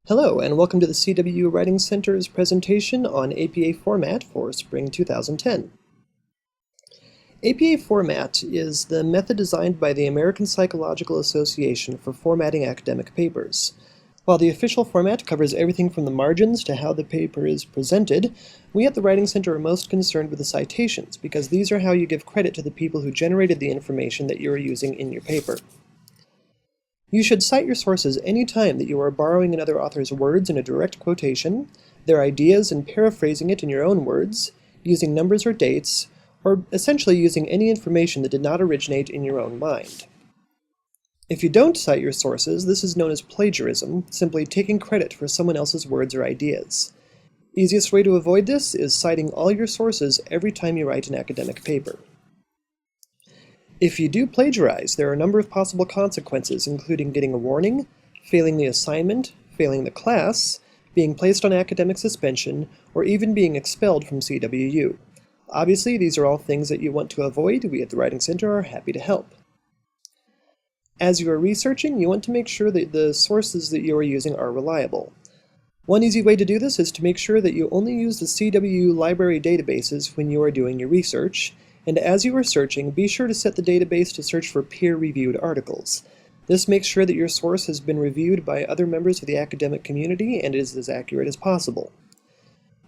Hello, and welcome to the CWU Writing Center's presentation on APA format for Spring 2010. APA format is the method designed by the American Psychological Association for formatting academic papers. While the official format covers everything from the margins to how the paper is presented, we at the Writing Center are most concerned with the citations, because these are how you give credit to the people who generated the information that you are using in your paper. You should cite your sources any time that you are borrowing another author's words in a direct quotation, their ideas and paraphrasing it in your own words, using numbers or dates, or essentially using any information that did not originate in your own mind. If you don't cite your sources, this is known as plagiarism, simply taking credit for someone else's words or ideas. Easiest way to avoid this is citing all your sources every time you write an academic paper. If you do plagiarize, there are a number of possible consequences, including getting a warning, failing the assignment, failing the class, being placed on academic suspension, or even being expelled from CWU. Obviously, these are all things that you want to avoid. We at the Writing Center are happy to help. As you are researching, you want to make sure that the sources that you are using are reliable. One easy way to do this is to make sure that you only use the CWU library databases when you are doing your research, and as you are searching, be sure to set the database to search for peer-reviewed articles. This makes sure that your source has been reviewed by other members of the academic community and is as accurate as possible.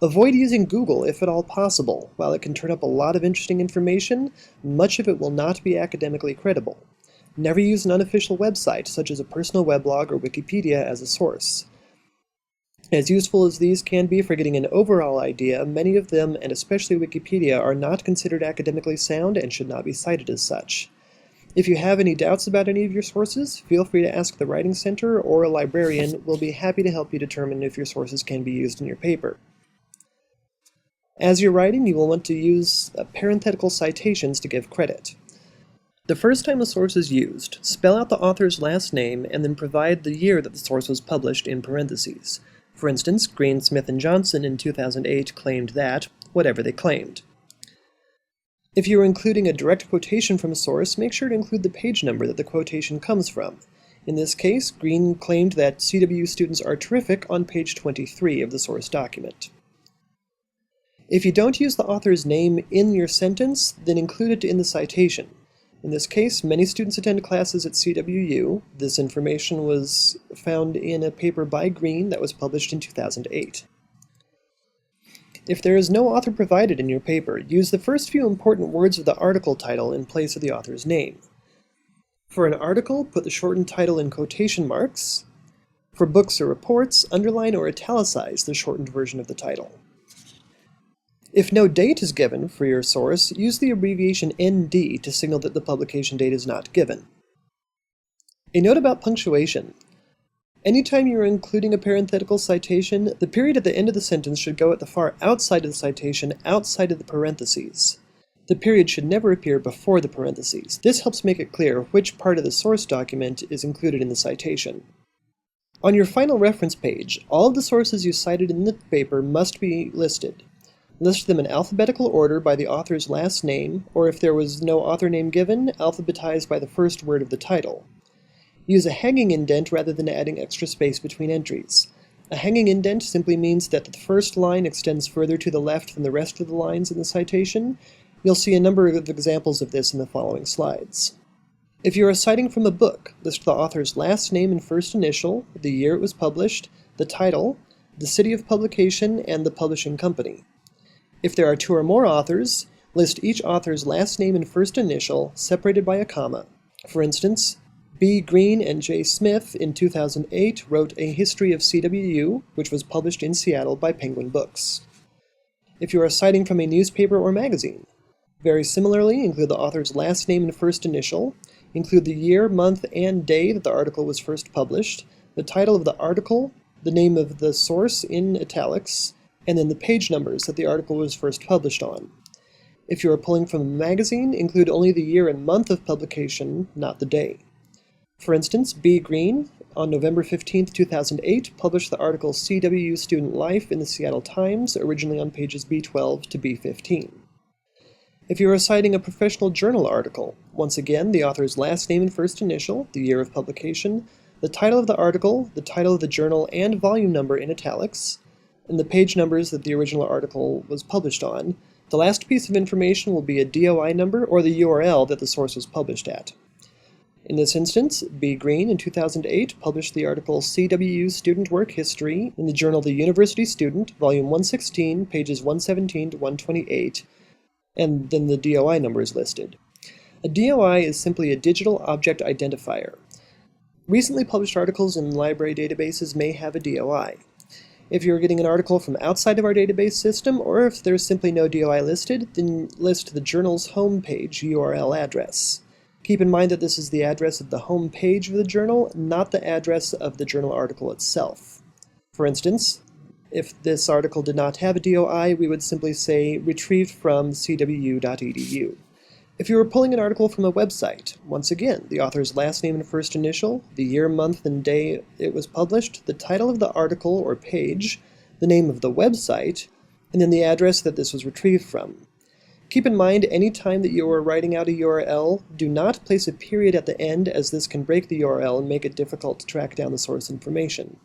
Avoid using Google if at all possible. While it can turn up a lot of interesting information, much of it will not be academically credible. Never use an unofficial website, such as a personal weblog or Wikipedia, as a source. As useful as these can be for getting an overall idea, many of them, and especially Wikipedia, are not considered academically sound and should not be cited as such. If you have any doubts about any of your sources, feel free to ask the Writing Center or a librarian. We'll be happy to help you determine if your sources can be used in your paper. As you're writing, you will want to use parenthetical citations to give credit. The first time a source is used, spell out the author's last name and then provide the year that the source was published in parentheses. For instance, Green, Smith, and Johnson in 2008 claimed that, whatever they claimed. If you are including a direct quotation from a source, make sure to include the page number that the quotation comes from. In this case, Green claimed that CWU students are terrific on page 23 of the source document. If you don't use the author's name in your sentence, then include it in the citation. In this case, many students attend classes at CWU. This information was found in a paper by Green that was published in 2008. If there is no author provided in your paper, use the first few important words of the article title in place of the author's name. For an article, put the shortened title in quotation marks. For books or reports, underline or italicize the shortened version of the title. If no date is given for your source, use the abbreviation ND to signal that the publication date is not given. A note about punctuation. Anytime you are including a parenthetical citation, the period at the end of the sentence should go at the far outside of the citation, outside of the parentheses. The period should never appear before the parentheses. This helps make it clear which part of the source document is included in the citation. On your final reference page, all of the sources you cited in the paper must be listed. List them in alphabetical order by the author's last name, or if there was no author name given, alphabetized by the first word of the title. Use a hanging indent rather than adding extra space between entries. A hanging indent simply means that the first line extends further to the left than the rest of the lines in the citation. You'll see a number of examples of this in the following slides. If you are citing from a book, list the author's last name and first initial, the year it was published, the title, the city of publication, and the publishing company. If there are two or more authors, list each author's last name and first initial, separated by a comma. For instance, B. Green and J. Smith in 2008 wrote A History of CWU, which was published in Seattle by Penguin Books. If you are citing from a newspaper or magazine, very similarly, include the author's last name and first initial, include the year, month, and day that the article was first published, the title of the article, the name of the source in italics, and then the page numbers that the article was first published on. If you are pulling from a magazine, include only the year and month of publication, not the day. For instance, B. Green, on November 15, 2008, published the article CWU Student Life in the Seattle Times, originally on pages B12 to B15. If you are citing a professional journal article, once again, the author's last name and first initial, the year of publication, the title of the article, the title of the journal and volume number in italics, and the page numbers that the original article was published on. The last piece of information will be a DOI number or the URL that the source was published at. In this instance, B. Green in 2008 published the article CWU Student Work History in the journal The University Student, volume 116, pages 117 to 128, and then the DOI number is listed. A DOI is simply a digital object identifier. Recently published articles in library databases may have a DOI. If you're getting an article from outside of our database system, or if there's simply no DOI listed, then list the journal's home page URL address. Keep in mind that this is the address of the home page of the journal, not the address of the journal article itself. For instance, if this article did not have a DOI, we would simply say retrieved from cwu.edu. If you were pulling an article from a website, once again, the author's last name and first initial, the year, month, and day it was published, the title of the article or page, the name of the website, and then the address that this was retrieved from. Keep in mind, any time that you are writing out a URL, do not place a period at the end, as this can break the URL and make it difficult to track down the source information.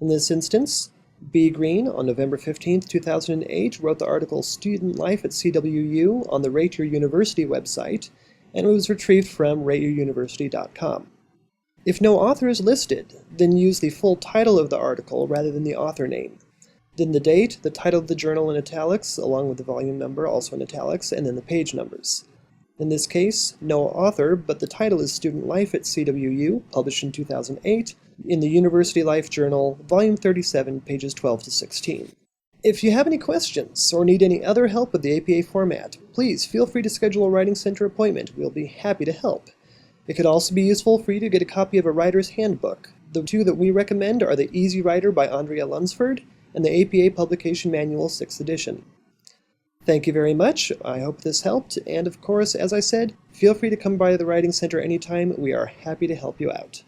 In this instance, B. Green, on November 15, 2008, wrote the article Student Life at CWU on the Rate Your University website, and it was retrieved from rateyouruniversity.com. If no author is listed, then use the full title of the article rather than the author name. Then the date, the title of the journal in italics, along with the volume number also in italics, and then the page numbers. In this case, no author, but the title is Student Life at CWU, published in 2008, in the University Life Journal, volume 37, pages 12 to 16. If you have any questions, or need any other help with the APA format, please feel free to schedule a Writing Center appointment. We'll be happy to help. It could also be useful for you to get a copy of a writer's handbook. The two that we recommend are the Easy Writer by Andrea Lunsford and the APA Publication Manual 6th edition. Thank you very much. I hope this helped, and of course, as I said, feel free to come by the Writing Center anytime. We are happy to help you out.